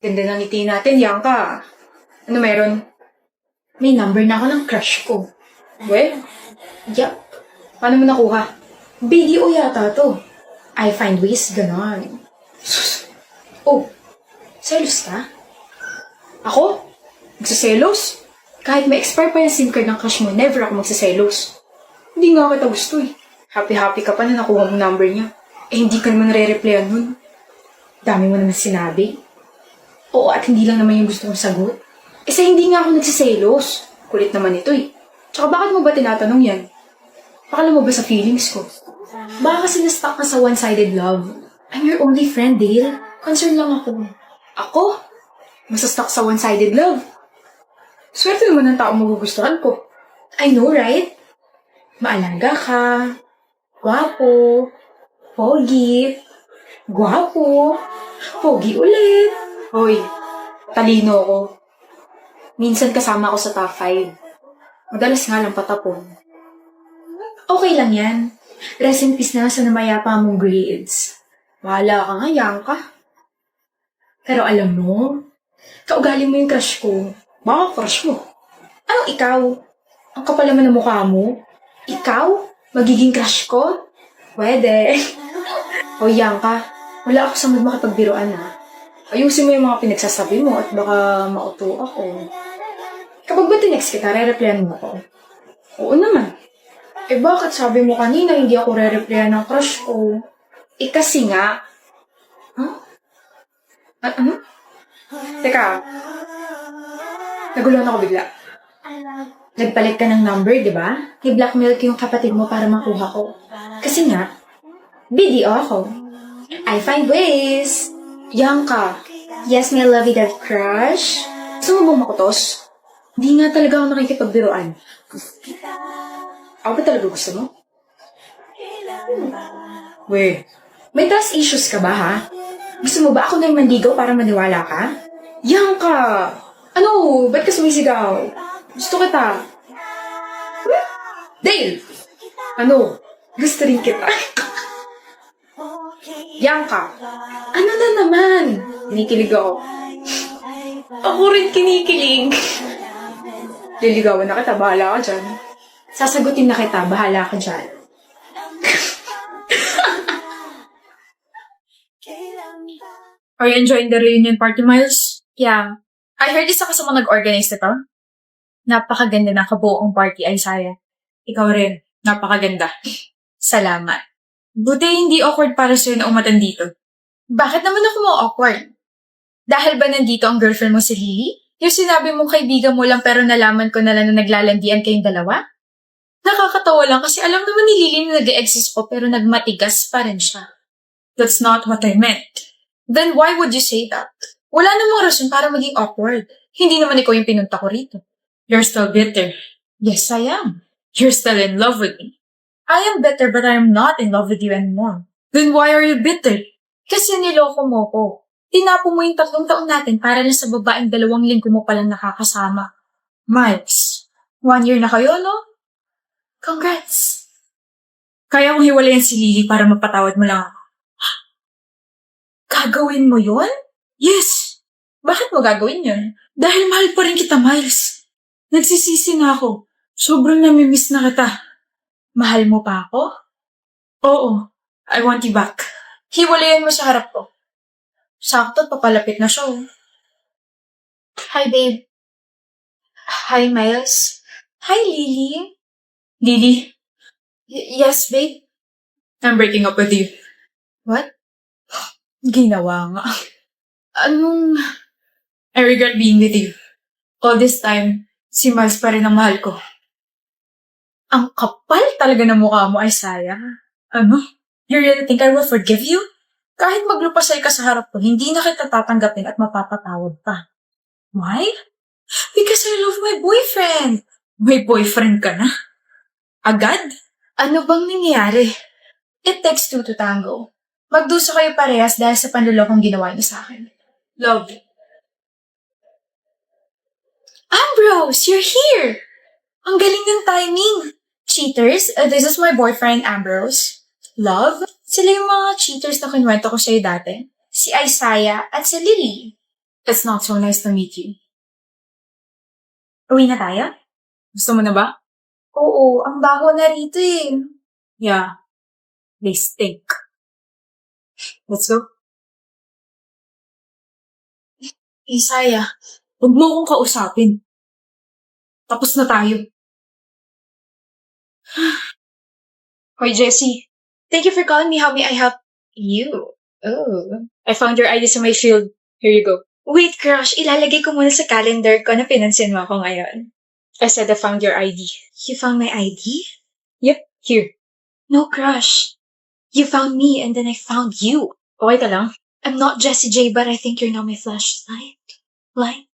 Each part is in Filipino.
Ganda ng ngiti natin, Bianca. Ano meron? May number na ako ng crush ko. We? Yup. Paano mo nakuha? BDO yata to. I find ways, ganon. Oh, selos ka? Ako? Magsaselos? Kahit may expire pa yung SIM card ng crush mo, never ako magsaselos. Hindi nga kita gusto eh. Happy-happy ka pa na nakuha mo number niya. Eh, hindi ka naman nare-replyan nun. Dami mo naman sinabi. Oo, at hindi lang naman yung gusto kong sagot. Eh, sa hindi nga ako nagsiselos. Kulit naman ito eh. Tsaka bakit mo ba tinatanong yan? Pakala mo ba sa feelings ko? Baka kasi na-stuck ka sa one-sided love. I'm your only friend, Dale. Concern lang ako. Ako? Masastuck sa one-sided love. Swerte naman ng tao magugustuhan ko. I know, right? Maalangga ka. Gwapo. Pogi. Gwapo. Pogi ulit. Hoy, talino ko. Minsan kasama ako sa top 5. Madalas nga lang patapon. Okay lang yan. Rest in peace na sa namayapa mong grades. Bahala ka nga, Bianca. Pero alam mo, kaugali mo yung crush ko. Baka crush mo. Anong ikaw? Ang kapal naman ng mukha mo. Ikaw? Magiging crush ko? Pwede. Hoy, Bianca, wala ako sa mood makipagbiruan ha. Ayusin mo yung mga pinagsasabi mo at baka mauto ako. Kapag ba tinext kita, re-replyan mo ako? Oo naman. Eh bakit sabi mo kanina hindi ako re-replyan ng crush ko? Eh kasi nga, Ano? Teka. Naguluhan ako bigla. nagpalit ka ng number, di ba? I-blackmail ko yung kapatid mo para makuha ko. Kasi nga, BDO ako. I find ways. Bianca, Yes, my lovey-dovey crush. gusto mo bang makutos? Hindi nga talaga ako nakikipagbiruan. Ako ba talaga gusto mo? We, May trust issues ka ba, ha? Gusto mo ba ako na yung mandigaw para maniwala ka? Bianca! Ano? Ba't ka sumisigaw? Gusto kita. Dale! Ano? Gusto rin kita. Bianca, Ano na naman? kinikilig ako. Ako rin kinikilig. Liligawan na kita, bahala ka dyan. Sasagutin na kita, bahala ka dyan. Are you enjoying the reunion party, Miles? Yeah. I heard isa ka sa mga nag-organize nito. Napakaganda ng kabuoang party, Isaiah. Ikaw rin, napakaganda. Salamat. Buti hindi awkward para sa'yo na umatan dito. Bakit naman ako mo awkward? Dahil ba nandito ang girlfriend mo si Lily? Yung sinabi mong kaibigan mo lang pero nalaman ko na lang na naglalandian kayong dalawa? Nakakatawa lang kasi alam naman ni Lily na nag-exist ko pero nagmatigas pa rin siya. That's not what I meant. Then why would you say that? Wala namang rason para maging awkward. Hindi naman ikaw yung pinunta ko rito. You're still bitter. Yes, I am. You're still in love with me. I am bitter but I am not in love with you anymore. Then why are you bitter? Kasi niloko mo ko. Tinapo mo yung 3 taon natin para lang sa babaeng 2 linggo mo palang nakakasama. Miles, 1 year na kayo, no? Congrats! Kaya kong hiwalayan si Lily para mapatawad mo lang ako. Gagawin mo yun? Yes! Bakit mo gagawin yun? Dahil mahal pa rin kita, Miles. Nagsisisi na ako. Sobrang namimiss na kita. Mahal mo pa ako? Oo. I want you back. Hiwalayan mo sa harap ko. Sakto, papalapit na siya. Oh. Hi, babe. Hi, Miles. Hi, Lily. Lily? Yes, babe? I'm breaking up with you. What? Ginawa nga. Anong... I regret being with you. All this time, si Miles pa rin ang mahal ko. Ang kapal talaga ng mukha mo, Isaiah. Ano? You really think I will forgive you? Kahit maglupasay ka sa harap ko, hindi na kita tatanggapin at mapapatawad pa. Why? Because I love my boyfriend. May boyfriend ka na? Agad? Ano bang nangyayari? It takes 2 to tango. Magdusa kayo parehas dahil sa panlulokong ginawa niyo sa akin. Love. Ambrose, you're here! Ang galing ng timing. Cheaters, this is my boyfriend, Ambrose. Love, sila yung mga cheaters na kinwento ko sa'yo dati. Si Isaiah at si Lily. It's not so nice to meet you. Uwi na tayo? Gusto mo na ba? Oo, ang baho na rito eh. Yeah. They stink. Let's go. Isaya, huwag mo akong kausapin. Tapos na tayo. Hoy, Jessie. Thank you for calling me. How may I help you? Oh. I found your ID sa my field. Here you go. Wait, crush. Ilalagay ko muna sa calendar ko na pinansin mo ako ngayon. I said I found your ID. You found my ID? Yep, here. No, crush. You found me and then I found you. Okay ka lang? I'm not Jessie J, but I think you're now my flashlight. Light?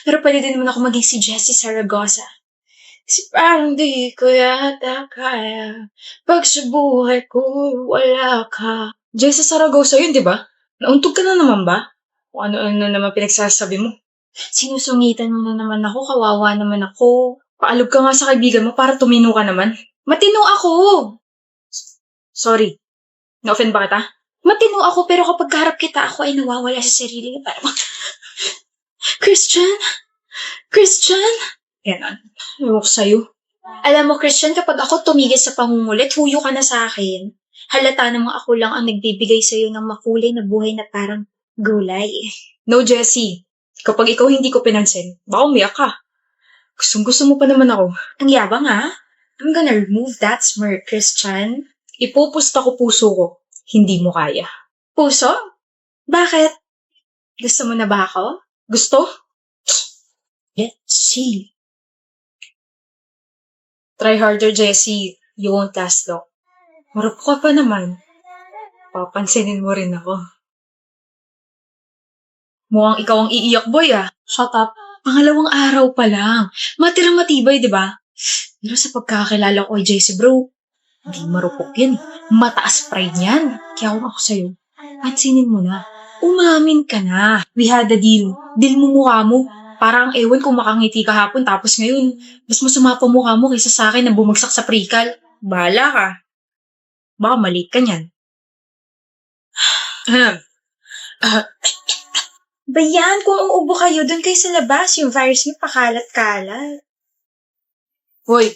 Pero pwede din naman ako maging si Jessie Saragosa. Kasi parang di ko yata kaya pag sa buhay ko wala ka. Jessie Saragosa yun, di ba? Nauntog ka na naman ba? O ano-ano naman pinagsasabi mo? Sinusungitan mo na naman ako, kawawa naman ako. Paalog ka nga sa kaibigan mo para tumino ka naman. Matino ako! Sorry. Na-offend ba kita? Matino ako pero kapag kaharap kita ako ay nawawala sa sarili. Parang, Christian? Yan. Ewan ko sa'yo. Alam mo, Christian, kapag ako tumigil sa pangungulit, huyo ka na sa akin. Halata namang ako lang ang nagbibigay sa'yo ng makulay na buhay na parang gulay. No, Jessie. Kapag ikaw hindi ko pinansin, baka umiyak ka. Gustong-gusto mo pa naman ako. Ang yabang ha? I'm gonna remove that smirk, Christian. Ipupusta ko puso ko. Hindi mo kaya. Puso? Bakit? Gusto mo na ba ako? Gusto? Let's see. Try harder, Jessie. You won't last long. Marap ka pa naman. Papansinin mo rin ako. Mukhang ikaw ang iiyak, boy, ah. Shut up. Pangalawang araw pa lang. Matirang matibay, di ba? Pero sa pagkakakilala ko kay Jessie, bro, hindi marupok yan. Mataas pride yan. Kaya ako sa'yo. Pansinin mo na. Umamin ka na. We had a deal. Deal mo mukha mo. Parang ewan kung makangiti kahapon tapos ngayon, mas masama pa mukha mo kaysa sa akin na bumagsak sa pre-cal. Bahala ka. Baka maliit ka niyan. Bayan, kung uubo kayo, doon kayo sa labas. Yung virus niyo pakalat-kalat. Hoy.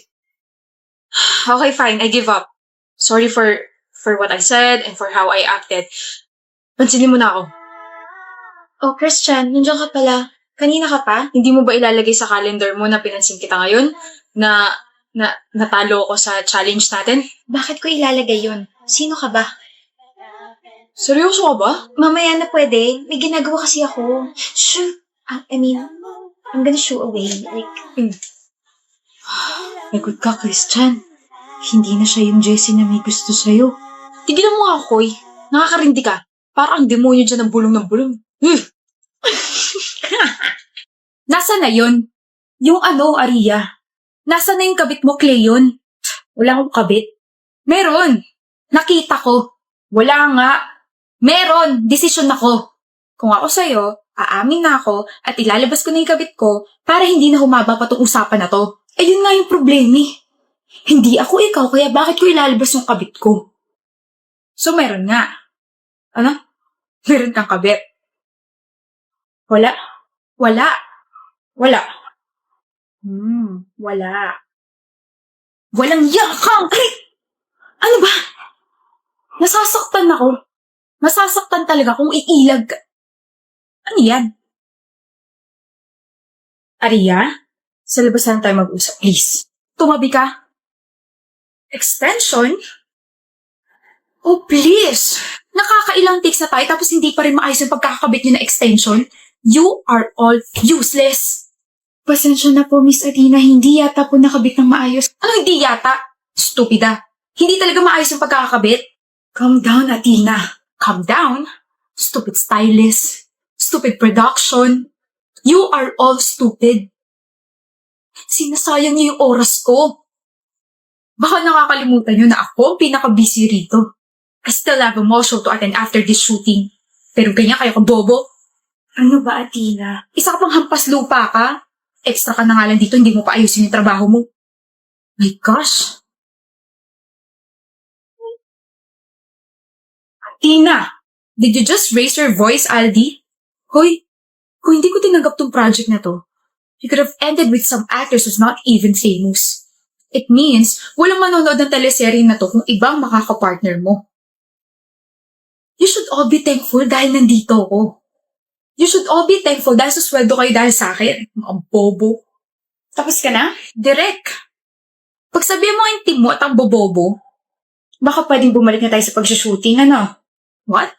Okay, fine. I give up. Sorry for what I said and for how I acted. Pansinin mo na ako. Oh, Christian, nandiyan ka pala. Kanina ka pa? Hindi mo ba ilalagay sa calendar mo na pinansin kita ngayon? Na natalo ako sa challenge natin? Bakit ko ilalagay yun? Sino ka ba? Seryoso ka ba? Mamaya na pwede. May ginagawa kasi ako. Shoo! I'm gonna shoo away. Lagot ka, Christian. Hindi na siya yung Jessie na may gusto sa'yo. Tigilan mo nga, Koy. Nakakarindi ka. Parang ang demonyo dyan ng bulong. Nasaan na yun? Yung Aria? Nasaan na yung kabit mo, Cleon? Wala akong kabit. Meron. Nakita ko. Wala nga. Meron. Desisyon ako. Kung ako sa'yo, aamin na ako at ilalabas ko na yung kabit ko para hindi na humaba pa tong usapan na to. Ayun nga yung problema eh. Hindi ako ikaw, kaya bakit ko ilalabas yung kabit ko? So, meron nga. Ano? Meron kang kabit. Wala. Wala. Walang yakang! Ay! Ano ba? Nasasaktan ako. Nasasaktan talaga kung iilag ka. Ano yan? Aria? Sa labas na tayo mag-usap, please. Tumabi ka. Extension? Oh, please! Nakakailang takes na tayo tapos hindi pa rin maayos yung pagkakakabit niyo na extension. You are all useless. Pasensya na po, Miss Athena. Hindi yata po nakabit ng maayos. Ano hindi yata? Stupida. Hindi talaga maayos yung pagkakakabit. Calm down, Athena. Calm down? Stupid stylist. Stupid production. You are all stupid. Sinasayang niyo yung oras ko. Baka nakakalimutan niyo na ako ang pinaka-busy rito. I still have a mall show to attend after this shooting. Pero ganyan kayo kabobo. Ano ba, Athena? Isa ka pang hampas lupa ka? Extra ka na nga lang dito, hindi mo pa ayusin yung trabaho mo. My gosh! Athena! Did you just raise your voice, Aldi? Hoy, Kung hindi ko tinanggap tong project na to, you could have ended with some actors who's not even famous. It means, walang manonood ng teleserye na to kung ibang makakapartner mo. You should all be thankful dahil nandito ako. You should all be thankful dahil sa sweldo kayo dahil sa akin. Mga bobo. Tapos ka na? Direk! Pag sabihin mo ang team mo at ang bobobo, Baka pwedeng bumalik na tayo sa pag-shooting, ano? what?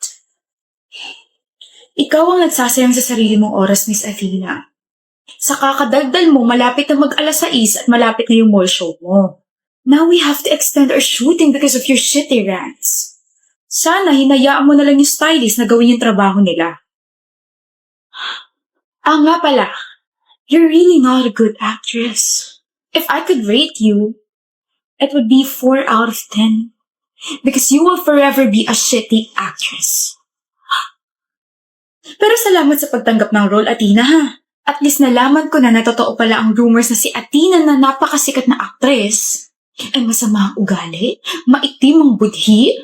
Ikaw ang nagsasayang sa sarili mong oras, Miss Athena. Sa kakadaldal mo, malapit na mag-alas 6 at malapit na yung mall show mo. Now we have to extend our shooting because of your shitty rants. Sana hinayaan mo na lang yung stylist na gawin yung trabaho nila. Nga pala, you're really not a good actress. If I could rate you, it would be 4 out of 10. Because you will forever be a shitty actress. Pero salamat sa pagtanggap ng role, Athena, ha? At least nalaman ko na totoo pala ang rumors na si Athena na napakasikat na actress ay masama ang ugali, maitim ang budhi,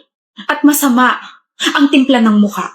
at masama ang timpla ng mukha.